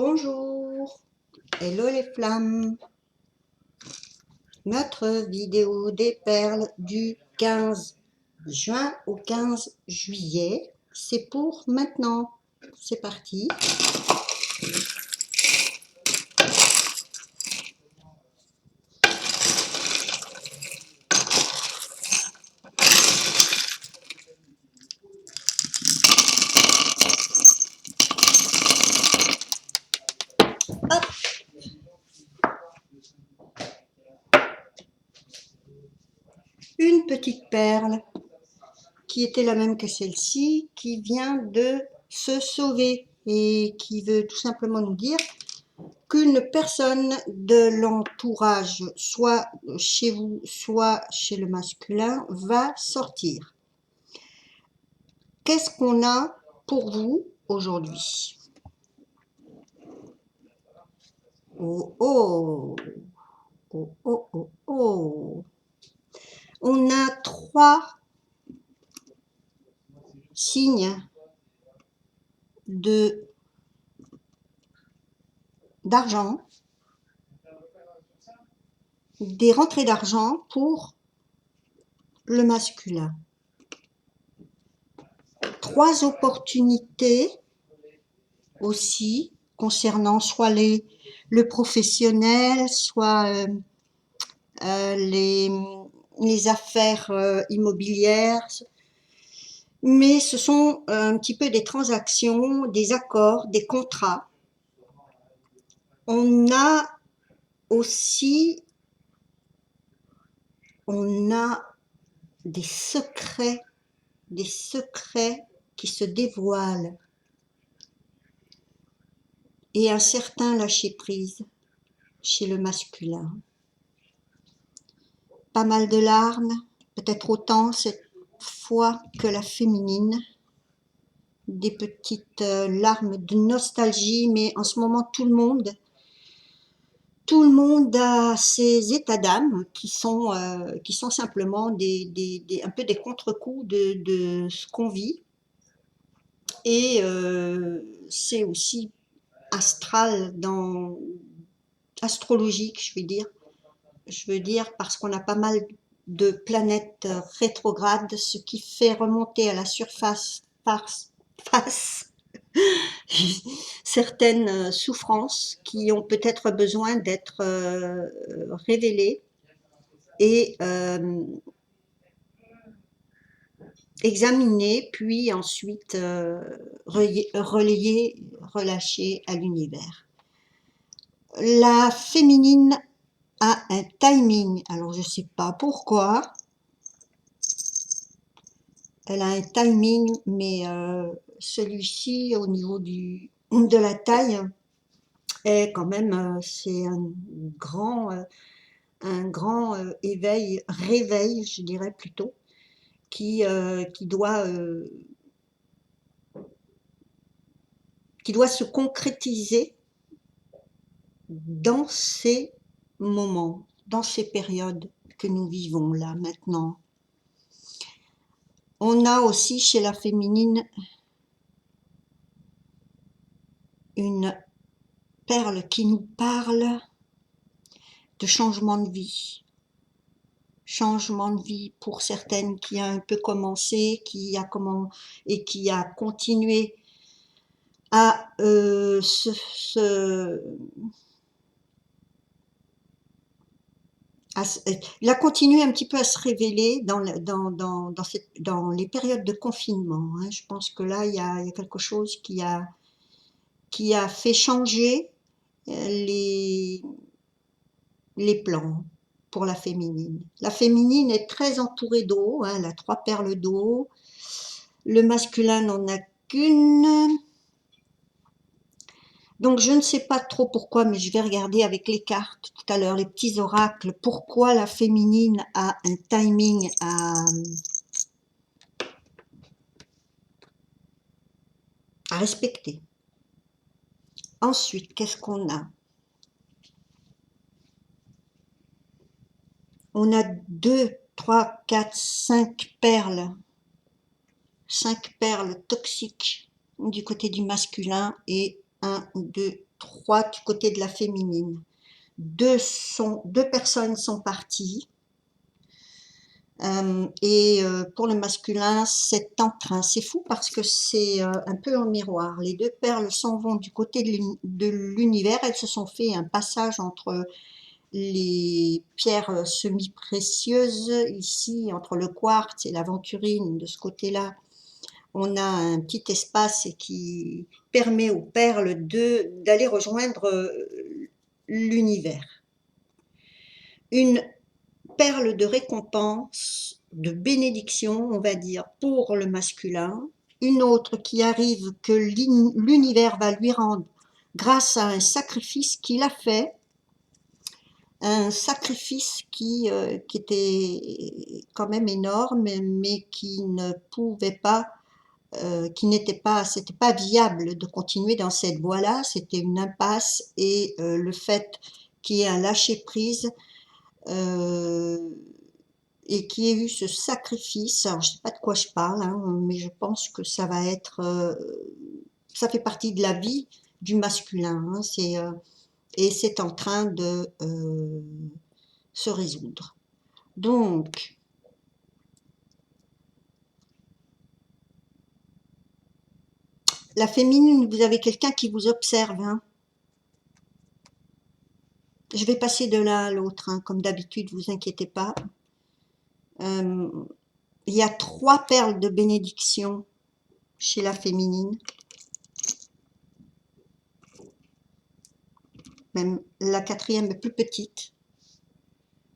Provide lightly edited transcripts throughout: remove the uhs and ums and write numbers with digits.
Bonjour, hello les flammes. Notre vidéo des perles du 15 juin au 15 juillet, c'est pour maintenant. C'est parti. Hop. Une petite perle qui était la même que celle-ci, qui vient de se sauver et qui veut tout simplement nous dire qu'une personne de l'entourage, soit chez vous, soit chez le masculin, va sortir. Qu'est-ce qu'on a pour vous aujourd'hui? Oh oh, oh oh oh oh. On a 3 signes d'argent, des rentrées d'argent pour le masculin. 3 opportunités aussi concernant soit le professionnel, soit les affaires immobilières, mais ce sont un petit peu des transactions, des accords, des contrats. On a aussi, on a des secrets qui se dévoilent et un certain lâcher-prise chez le masculin. Pas mal de larmes, peut-être autant cette fois que la féminine, des petites larmes de nostalgie, mais en ce moment tout le monde a ces états d'âme qui sont simplement un peu des contre-coups de ce qu'on vit. Et c'est aussi astral, astrologique, je veux dire, parce qu'on a pas mal de planètes rétrogrades, ce qui fait remonter à la surface certaines souffrances qui ont peut-être besoin d'être révélées et examinées, puis ensuite relayées, relâchées à l'univers. La féminine a un timing, alors je ne sais pas pourquoi, elle a un timing, mais celui-ci au niveau de la taille est quand même, c'est un grand réveil, je dirais plutôt, qui doit se concrétiser dans ces moments, dans ces périodes que nous vivons là maintenant. On a aussi chez la féminine une perle qui nous parle de changement de vie. Changement de vie pour certaines qui a un peu commencé, qui a continué à il a continué un petit peu à se révéler dans les périodes de confinement. Hein. Je pense que là, il y a quelque chose qui a fait changer les plans pour la féminine. La féminine est très entourée d'eau, hein, elle a 3 perles d'eau. Le masculin n'en a qu'une. Donc je ne sais pas trop pourquoi, mais je vais regarder avec les cartes tout à l'heure, les petits oracles, pourquoi la féminine a un timing à respecter. Ensuite, qu'est-ce qu'on a? On a 2, 3, 4, 5 perles. 5 perles toxiques du côté du masculin et 1, 2, 3 du côté de la féminine. Deux personnes sont parties. Pour le masculin, c'est en train. C'est fou parce que c'est un peu en miroir. Les deux perles s'en vont du côté de l'univers. Elles se sont fait un passage entre les pierres semi-précieuses, ici, entre le quartz et l'aventurine. De ce côté-là, on a un petit espace qui permet aux perles d'aller rejoindre l'univers. Une perle de récompense, de bénédiction, on va dire, pour le masculin. Une autre qui arrive que l'univers va lui rendre grâce à un sacrifice qu'il a fait, un sacrifice qui était quand même énorme, mais qui ne pouvait pas, c'était pas viable de continuer dans cette voie-là, c'était une impasse, et le fait qu'il y ait un lâcher-prise, et qu'il y ait eu ce sacrifice, alors je sais pas de quoi je parle, hein, mais je pense que ça va être, ça fait partie de la vie du masculin, hein, et c'est en train de se résoudre. Donc, la féminine, vous avez quelqu'un qui vous observe, hein. Je vais passer de l'un à l'autre, hein, comme d'habitude, vous inquiétez pas. Il y a 3 perles de bénédiction chez la féminine. Même la 4e est plus petite.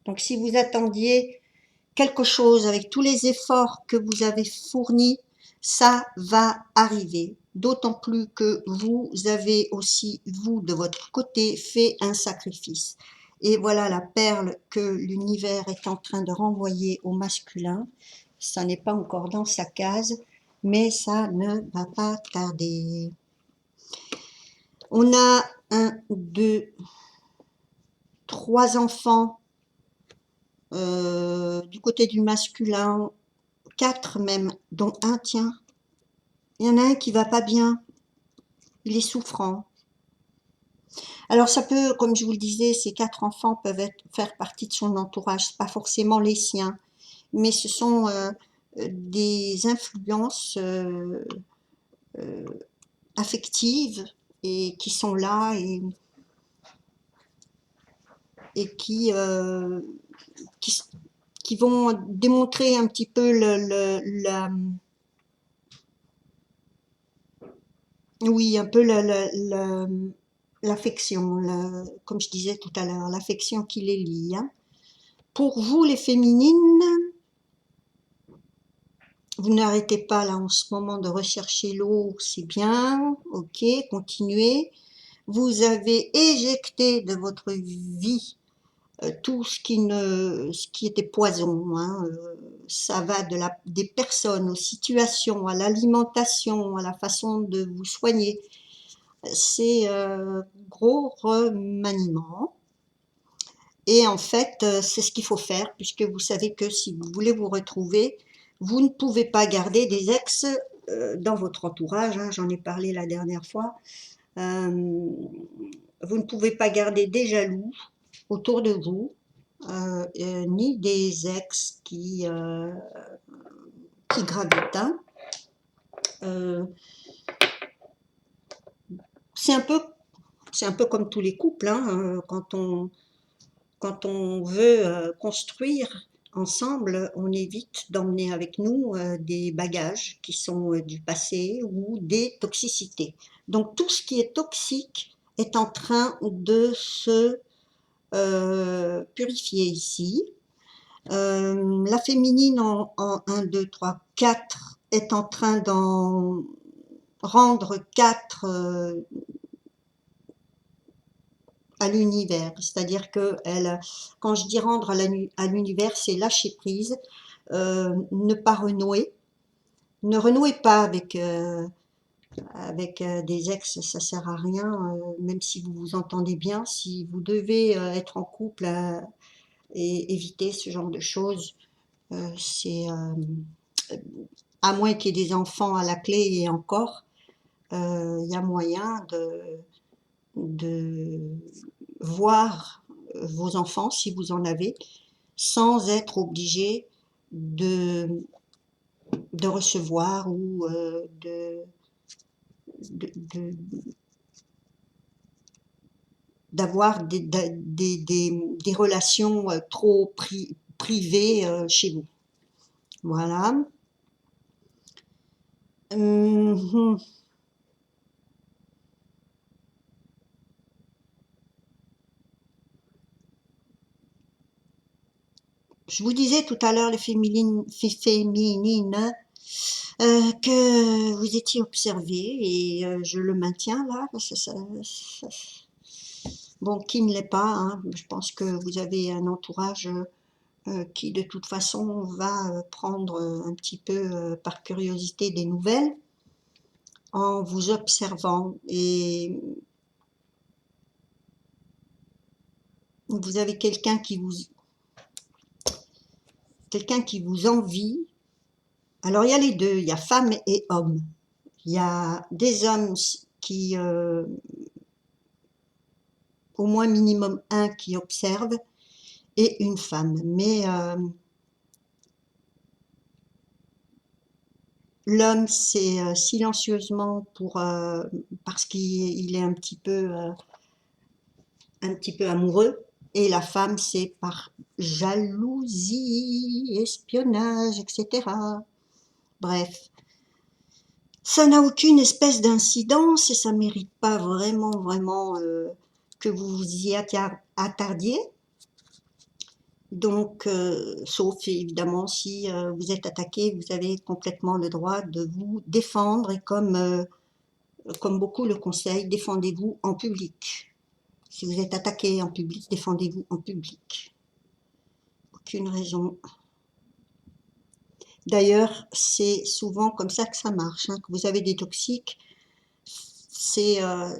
Donc si vous attendiez quelque chose avec tous les efforts que vous avez fournis, ça va arriver. D'autant plus que vous avez aussi, vous, de votre côté, fait un sacrifice. Et voilà la perle que l'univers est en train de renvoyer au masculin. Ça n'est pas encore dans sa case, mais ça ne va pas tarder. On a 1, 2, 3 enfants du côté du masculin, 4 même, dont un, tiens, il y en a un qui va pas bien, il est souffrant. Alors ça peut, comme je vous le disais, ces 4 enfants peuvent faire partie de son entourage, c'est pas forcément les siens, mais ce sont des influences affectives et qui sont là et qui vont démontrer un petit peu oui, un peu l'affection, comme je disais tout à l'heure, l'affection qui les lie, hein. Pour vous, les féminines, vous n'arrêtez pas là en ce moment de rechercher l'eau, c'est bien, ok, continuez. Vous avez éjecté de votre vie tout ce qui était poison, hein. Ça va des personnes aux situations, à l'alimentation, à la façon de vous soigner. C'est gros remaniement. Et en fait, c'est ce qu'il faut faire, puisque vous savez que si vous voulez vous retrouver, vous ne pouvez pas garder des ex dans votre entourage, hein, j'en ai parlé la dernière fois. Vous ne pouvez pas garder des jaloux autour de vous, ni des ex qui gravitent, hein. C'est un peu, c'est un peu comme tous les couples, hein, quand on veut construire ensemble, on évite d'emmener avec nous des bagages qui sont du passé ou des toxicités. Donc tout ce qui est toxique est en train de se purifier ici. La féminine en 1, 2, 3, 4 est en train d'en rendre 4 à l'univers. C'est-à-dire que quand je dis rendre à l'univers, c'est lâcher prise, ne pas renouer. Ne renouez pas avec des ex, ça sert à rien, même si vous vous entendez bien. Si vous devez être en couple et éviter ce genre de choses, c'est à moins qu'il y ait des enfants à la clé et encore, il y a moyen de voir vos enfants, si vous en avez, sans être obligé de, de recevoir ou de- d'avoir des relations trop privées chez vous. Voilà. Hum, Je vous disais tout à l'heure, les féminines, que vous étiez observées et je le maintiens là. Bon, qui ne l'est pas, hein, je pense que vous avez un entourage qui de toute façon va prendre un petit peu par curiosité des nouvelles en vous observant et vous avez quelqu'un qui vous envie. Alors il y a les deux, il y a femmes et hommes. Il y a des hommes qui, au moins minimum un qui observe et une femme. Mais l'homme, c'est silencieusement parce qu'il est un petit peu amoureux. Et la femme, c'est par jalousie, espionnage, etc. Bref, ça n'a aucune espèce d'incidence et ça mérite pas vraiment que vous vous y attardiez. Donc, sauf évidemment si vous êtes attaqué, vous avez complètement le droit de vous défendre et comme beaucoup le conseillent, défendez-vous en public. Si vous êtes attaqué en public, défendez-vous en public. Aucune raison. D'ailleurs, c'est souvent comme ça que ça marche, hein, que vous avez des toxiques. Si la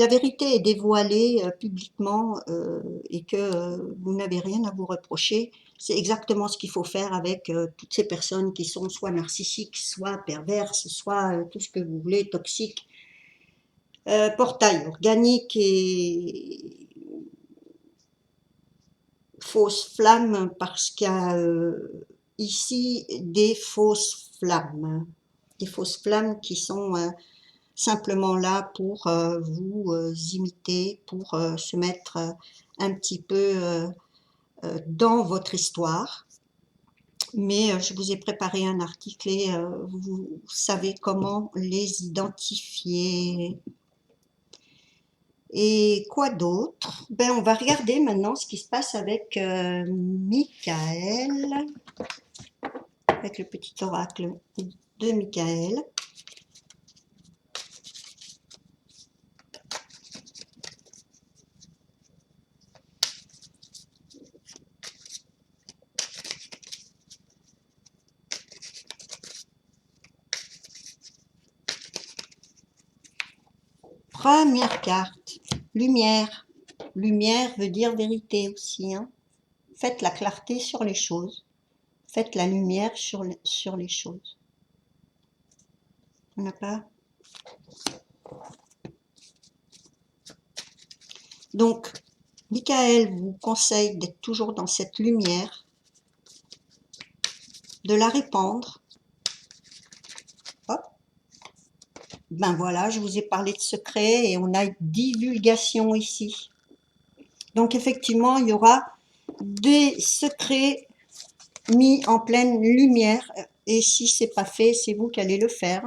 vérité est dévoilée publiquement et que vous n'avez rien à vous reprocher, c'est exactement ce qu'il faut faire avec toutes ces personnes qui sont soit narcissiques, soit perverses, soit tout ce que vous voulez, toxiques. Portail organique et fausse flamme parce qu'il y a ici des fausses flammes. Des fausses flammes qui sont simplement là pour vous imiter, pour se mettre un petit peu dans votre histoire. Mais je vous ai préparé un article et vous savez comment les identifier. Et quoi d'autre? Ben, on va regarder maintenant ce qui se passe avec Michael, avec le petit oracle de Michael. Première carte, lumière. Lumière veut dire vérité aussi, hein. Faites la clarté sur les choses. Faites la lumière sur les choses. On n'a pas. Donc, Michael vous conseille d'être toujours dans cette lumière, de la répandre. Hop. Ben voilà, je vous ai parlé de secret et on a divulgation ici. Donc effectivement, il y aura des secrets mis en pleine lumière et si c'est pas fait, c'est vous qui allez le faire.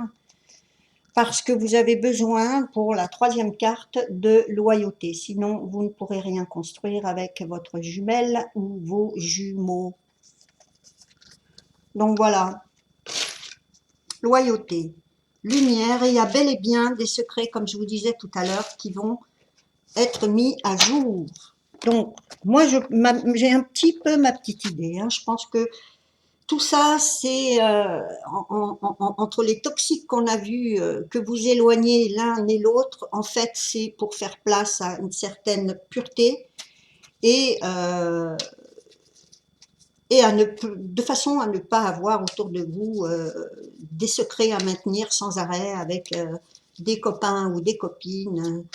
Parce que vous avez besoin, pour la troisième carte, de loyauté. Sinon, vous ne pourrez rien construire avec votre jumelle ou vos jumeaux. Donc voilà, loyauté, lumière, et il y a bel et bien des secrets, comme je vous disais tout à l'heure, qui vont être mis à jour. Donc, moi, j'ai un petit peu ma petite idée. Hein. Je pense que tout ça, c'est entre les toxiques qu'on a vus, que vous éloignez l'un et l'autre, en fait, c'est pour faire place à une certaine pureté et, et de façon à ne pas avoir autour de vous des secrets à maintenir sans arrêt avec des copains ou des copines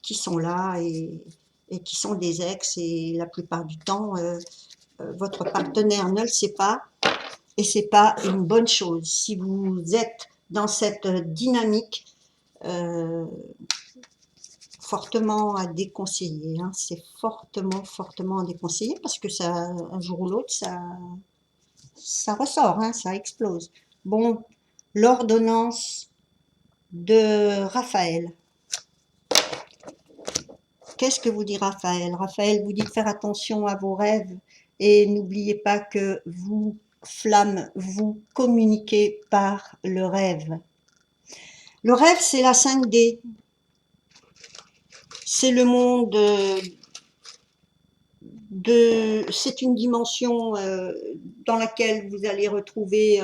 qui sont là et qui sont des ex, et la plupart du temps, votre partenaire ne le sait pas, et c'est pas une bonne chose. Si vous êtes dans cette dynamique, euh, fortement à déconseiller, hein. C'est fortement, fortement à déconseiller parce que ça, un jour ou l'autre, ça ressort, hein, ça explose. Bon, l'ordonnance de Raphaël. Qu'est-ce que vous dit Raphaël? Raphaël vous dit de faire attention à vos rêves et n'oubliez pas que vous, flamme, vous communiquez par le rêve. Le rêve, c'est la 5D. C'est le monde c'est une dimension dans laquelle vous allez retrouver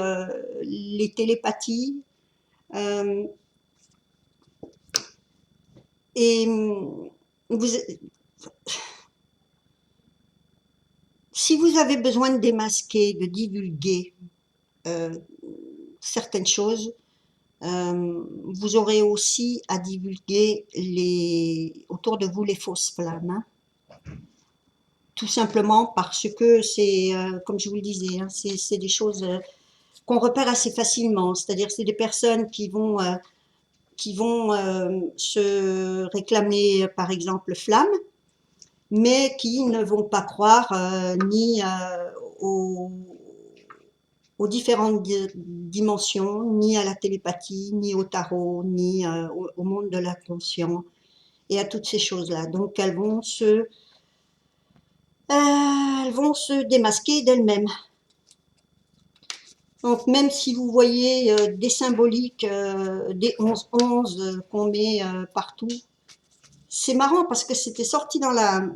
les télépathies, euh, et vous, si vous avez besoin de démasquer, de divulguer euh, certaines choses, vous aurez aussi à divulguer autour de vous les fausses flammes, hein. Tout simplement parce que c'est, comme je vous le disais, hein, c'est des choses qu'on repère assez facilement. C'est-à-dire c'est des personnes qui vont se réclamer, par exemple, flamme, mais qui ne vont pas croire ni aux, aux différentes dimensions, ni à la télépathie, ni au tarot, ni au monde de l'inconscient, et à toutes ces choses-là. Donc elles vont se démasquer d'elles-mêmes. Donc même si vous voyez des symboliques, des 11-11 qu'on met partout, c'est marrant parce que c'était sorti dans la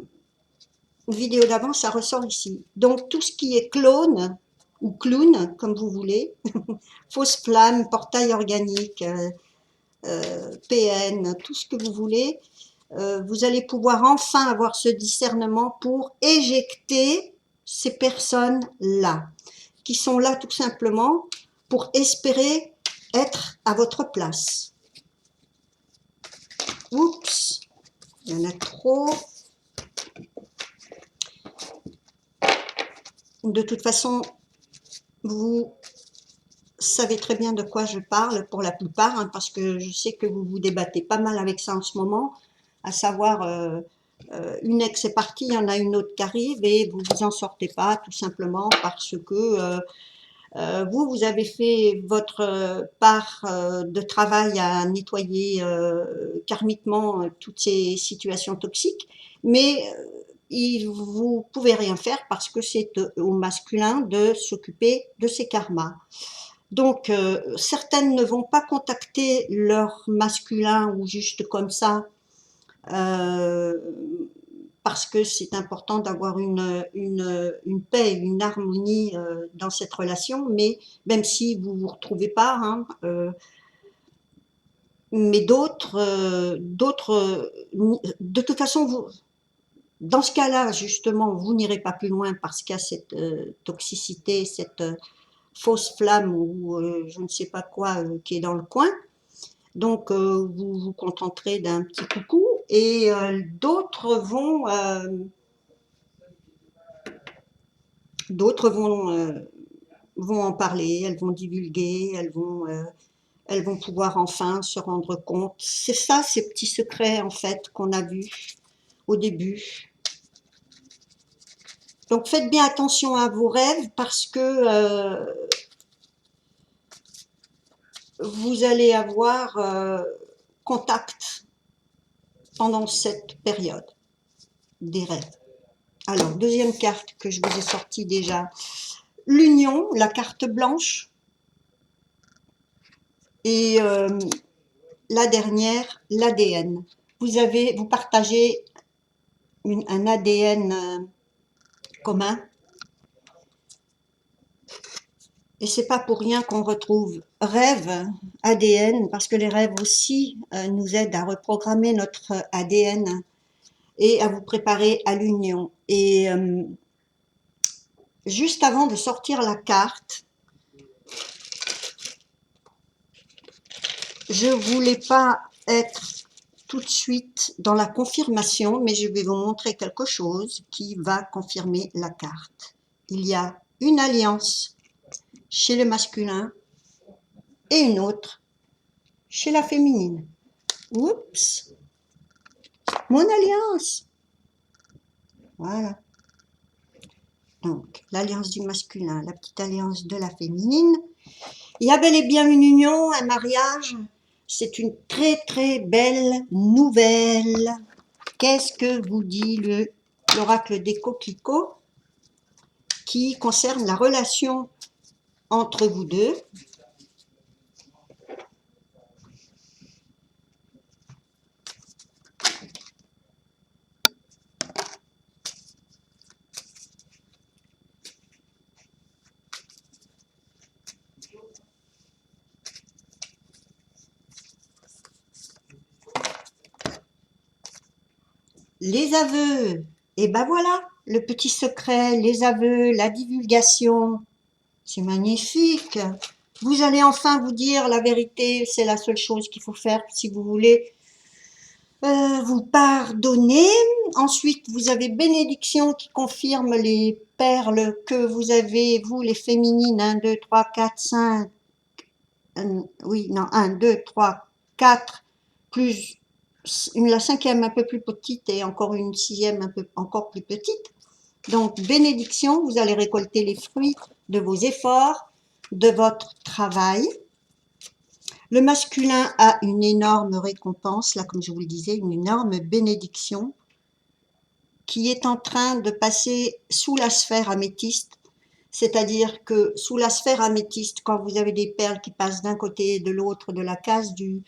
vidéo d'avant, ça ressort ici. Donc tout ce qui est clone ou clown, comme vous voulez, fausse flamme, portail organique, PN, tout ce que vous voulez, vous allez pouvoir enfin avoir ce discernement pour éjecter ces personnes-là, qui sont là tout simplement pour espérer être à votre place. Oups, il y en a trop. De toute façon, vous savez très bien de quoi je parle pour la plupart, hein, parce que je sais que vous vous débattez pas mal avec ça en ce moment, à savoir une ex est partie, il y en a une autre qui arrive et vous vous en sortez pas tout simplement parce que vous avez fait votre part de travail à nettoyer karmiquement toutes ces situations toxiques, mais vous pouvez rien faire parce que c'est au masculin de s'occuper de ces karmas. Donc, certaines ne vont pas contacter leur masculin ou juste comme ça, euh, parce que c'est important d'avoir une paix, une harmonie dans cette relation, mais même si vous vous retrouvez pas, hein, mais de toute façon, dans ce cas-là, justement, vous n'irez pas plus loin parce qu'il y a cette toxicité, cette fausse flamme ou je ne sais pas quoi qui est dans le coin. Donc, vous vous contenterez d'un petit coucou et d'autres vont en parler, elles vont divulguer, elles vont pouvoir enfin se rendre compte. C'est ça, ces petits secrets, en fait, qu'on a vus au début. Donc, faites bien attention à vos rêves parce que vous allez avoir contact pendant cette période des rêves. Alors, deuxième carte que je vous ai sortie déjà, l'union, la carte blanche, et la dernière, l'ADN. Vous partagez un ADN commun, et c'est pas pour rien qu'on retrouve rêve, ADN, parce que les rêves aussi nous aident à reprogrammer notre ADN et à vous préparer à l'union. Et juste avant de sortir la carte, je voulais pas être tout de suite dans la confirmation, mais je vais vous montrer quelque chose qui va confirmer la carte. Il y a une alliance chez le masculin et une autre chez la féminine. Oups, mon alliance. Voilà. Donc, l'alliance du masculin, la petite alliance de la féminine. Il y a bel et bien une union, un mariage. C'est une très très belle nouvelle. Qu'est-ce que vous dit l'oracle des coquelicots qui concerne la relation entre vous deux? Les aveux. Et ben voilà, le petit secret, les aveux, la divulgation. C'est magnifique. Vous allez enfin vous dire la vérité, c'est la seule chose qu'il faut faire si vous voulez vous pardonner. Ensuite, vous avez bénédiction qui confirme les perles que vous avez, vous les féminines, 1, 2, 3, 4, 5, oui, non, 1, 2, 3, 4, plus la cinquième un peu plus petite et encore une sixième un peu encore plus petite. Donc, bénédiction, vous allez récolter les fruits de vos efforts, de votre travail. Le masculin a une énorme récompense, là comme je vous le disais, une énorme bénédiction qui est en train de passer sous la sphère améthyste. C'est-à-dire que sous la sphère améthyste, quand vous avez des perles qui passent d'un côté et de l'autre de la case du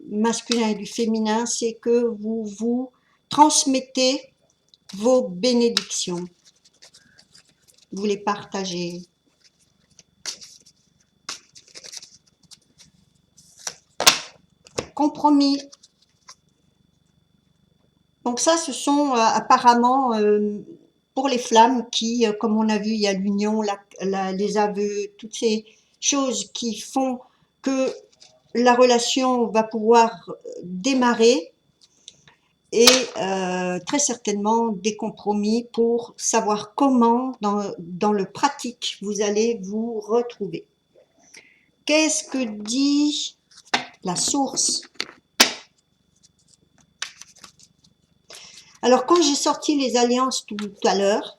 masculin et du féminin, c'est que vous vous transmettez vos bénédictions. Vous les partagez. Compromis. Donc ça, ce sont apparemment pour les flammes qui, comme on a vu, il y a l'union, les aveux, toutes ces choses qui font que la relation va pouvoir démarrer et très certainement des compromis pour savoir comment, dans le pratique, vous allez vous retrouver. Qu'est-ce que dit la source? Alors, quand j'ai sorti les alliances tout à l'heure,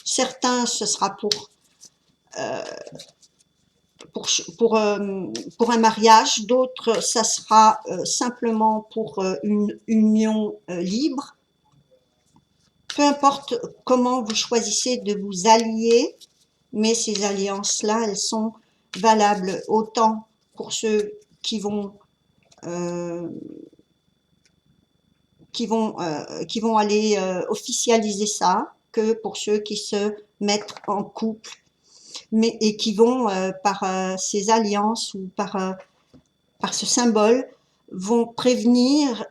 certains, ce sera pour un mariage, d'autres, ça sera simplement pour une union libre. Peu importe comment vous choisissez de vous allier, mais ces alliances-là, elles sont valables autant pour ceux qui vont aller officialiser ça que pour ceux qui se mettent en couple, mais et qui vont par ces alliances ou par ce symbole vont prévenir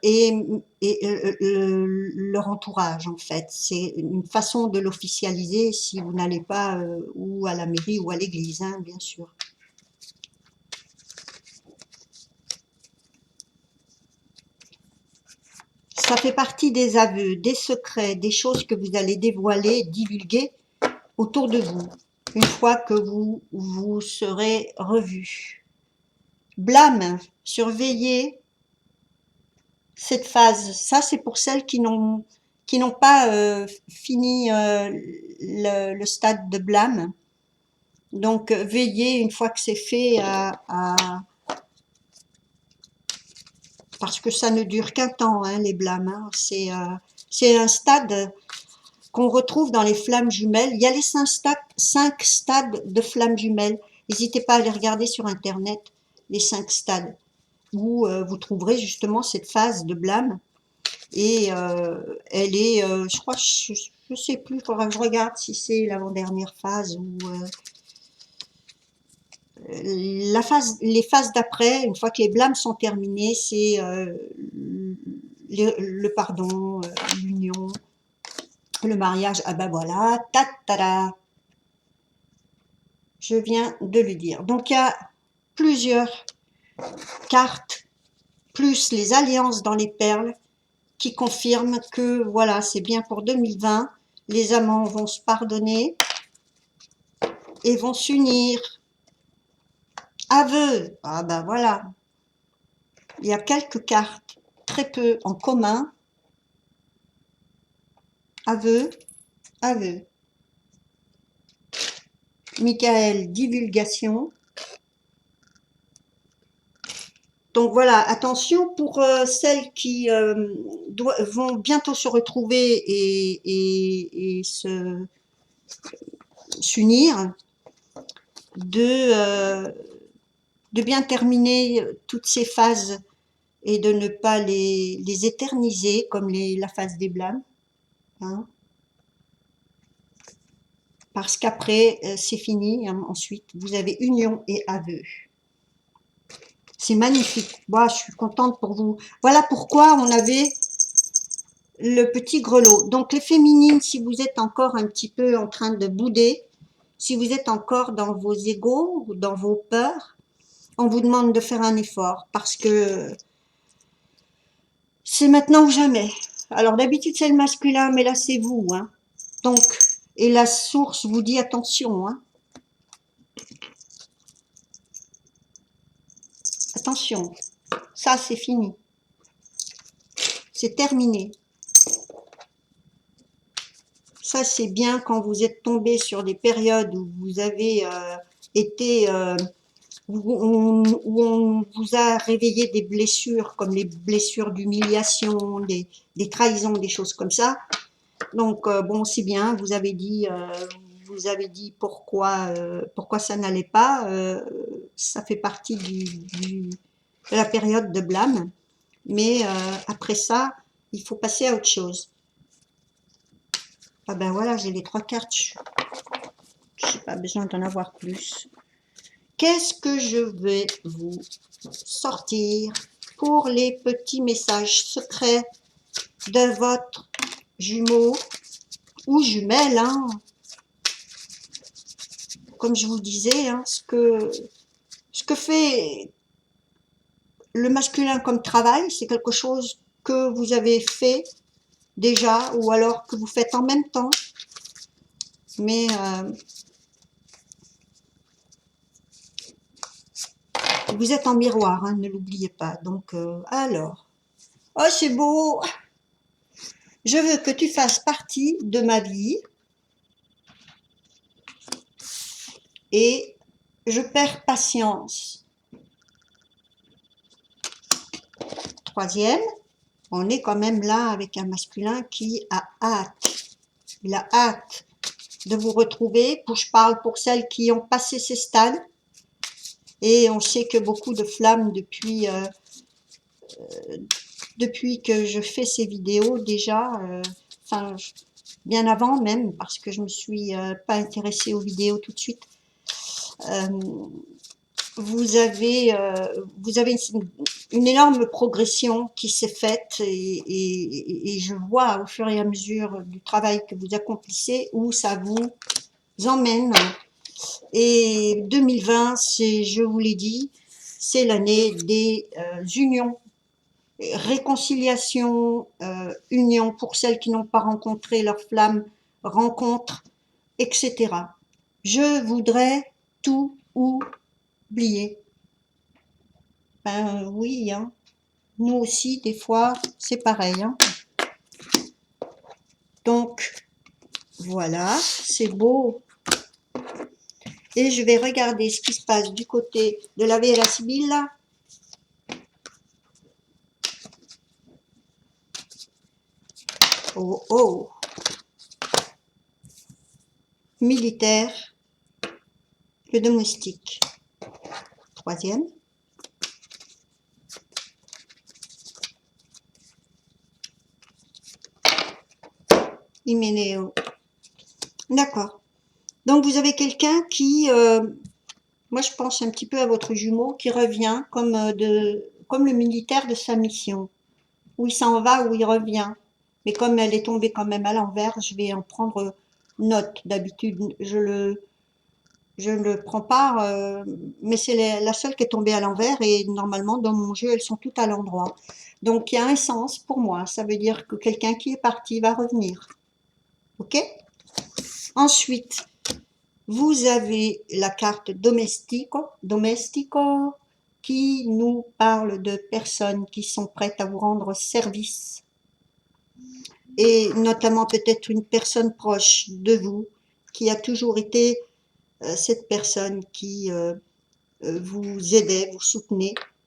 leur entourage en fait. C'est une façon de l'officialiser si vous n'allez pas ou à la mairie ou à l'église, hein, bien sûr. Ça fait partie des aveux, des secrets, des choses que vous allez dévoiler, divulguer autour de vous, une fois que vous serez revus. Blâme, surveillez cette phase. Ça, c'est pour celles qui n'ont pas fini le stade de blâme. Donc, veillez, une fois que c'est fait, parce que ça ne dure qu'un temps, hein, les blâmes. Hein. C'est un stade qu'on retrouve dans les flammes jumelles. Il y a les 5 stades de flammes jumelles. N'hésitez pas à les regarder sur Internet, les 5 stades, où vous trouverez justement cette phase de blâme. Et elle est, je crois, je sais plus, il faudra que je regarde si c'est l'avant-dernière phase ou les phases d'après, une fois que les blâmes sont terminées, c'est le pardon, l'union. Le mariage, ah ben voilà, ta-ta-da, je viens de le dire. Donc il y a plusieurs cartes, plus les alliances dans les perles, qui confirment que voilà, c'est bien pour 2020. Les amants vont se pardonner et vont s'unir. Aveu, ah ben voilà. Il y a quelques cartes, très peu en commun. Aveu, aveu. Michael, divulgation. Donc voilà, attention pour celles qui vont bientôt se retrouver et s'unir, de bien terminer toutes ces phases et de ne pas les éterniser comme la phase des blâmes. Hein, parce qu'après, c'est fini. Hein, ensuite, vous avez union et aveu. C'est magnifique. Moi, je suis contente pour vous. Voilà pourquoi on avait le petit grelot. Donc, les féminines, si vous êtes encore un petit peu en train de bouder, si vous êtes encore dans vos égos ou dans vos peurs, on vous demande de faire un effort parce que c'est maintenant ou jamais. Alors, d'habitude, c'est le masculin, mais là, c'est vous. Hein. Donc, et la source vous dit attention. Hein. Attention, ça, c'est fini. C'est terminé. Ça, c'est bien quand vous êtes tombé sur des périodes où vous avez été, où on vous a réveillé des blessures, comme les blessures d'humiliation, des trahisons, des choses comme ça. Donc, bon, c'est bien, vous avez dit pourquoi ça n'allait pas. Ça fait partie de la période de blâme. Mais après ça, il faut passer à autre chose. Ah ben voilà, j'ai les 3 cartes. Je n'ai pas besoin d'en avoir plus. Qu'est-ce que je vais vous sortir pour les petits messages secrets de votre jumeau ou jumelle, hein. Comme je vous disais, hein, ce que fait le masculin comme travail, c'est quelque chose que vous avez fait déjà ou alors que vous faites en même temps. Mais vous êtes en miroir, hein, ne l'oubliez pas. Donc, alors, oh c'est beau, je veux que tu fasses partie de ma vie et je perds patience. Troisième, on est quand même là avec un masculin qui a hâte. Il a hâte de vous retrouver. Je parle pour celles qui ont passé ces stades. Et on sait que beaucoup de flammes depuis que je fais ces vidéos déjà, enfin bien avant même, parce que je me suis pas intéressée aux vidéos tout de suite. Vous avez une énorme progression qui s'est faite et je vois au fur et à mesure du travail que vous accomplissez où ça vous emmène. Et 2020, c'est, je vous l'ai dit, c'est l'année des unions, réconciliation, union pour celles qui n'ont pas rencontré leur flamme, rencontre, etc. Je voudrais tout oublier. Ben oui, hein. Nous aussi, des fois, c'est pareil. Hein. Donc, voilà, c'est beau. Et je vais regarder ce qui se passe du côté de la Vera Sibilla. Oh, oh. Militaire, le domestique. Troisième. Hyménéo. D'accord. Donc vous avez quelqu'un qui, moi je pense un petit peu à votre jumeau, qui revient comme le militaire de sa mission. Où il s'en va, où il revient. Mais comme elle est tombée quand même à l'envers, je vais en prendre note. D'habitude, je ne le prends pas, mais c'est la seule qui est tombée à l'envers et normalement dans mon jeu, elles sont toutes à l'endroit. Donc il y a un sens pour moi. Ça veut dire que quelqu'un qui est parti va revenir. Ok? Ensuite, vous avez la carte domestico, domestico qui nous parle de personnes qui sont prêtes à vous rendre service et notamment peut-être une personne proche de vous qui a toujours été cette personne qui vous aidait,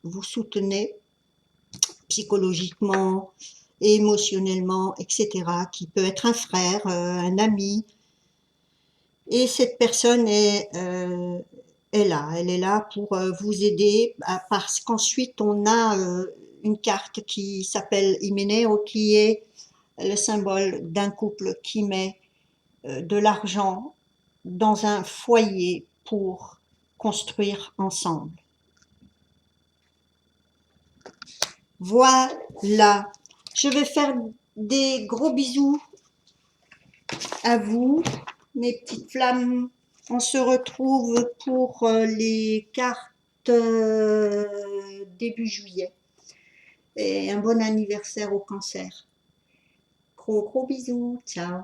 vous soutenez psychologiquement, émotionnellement, etc., qui peut être un frère, un ami. Et cette personne est là, elle est là pour vous aider parce qu'ensuite on a une carte qui s'appelle Hyménéo, qui est le symbole d'un couple qui met de l'argent dans un foyer pour construire ensemble. Voilà. Je vais faire des gros bisous à vous, mes petites flammes. On se retrouve pour les cartes début juillet. Et un bon anniversaire au cancer. Gros bisous. Ciao.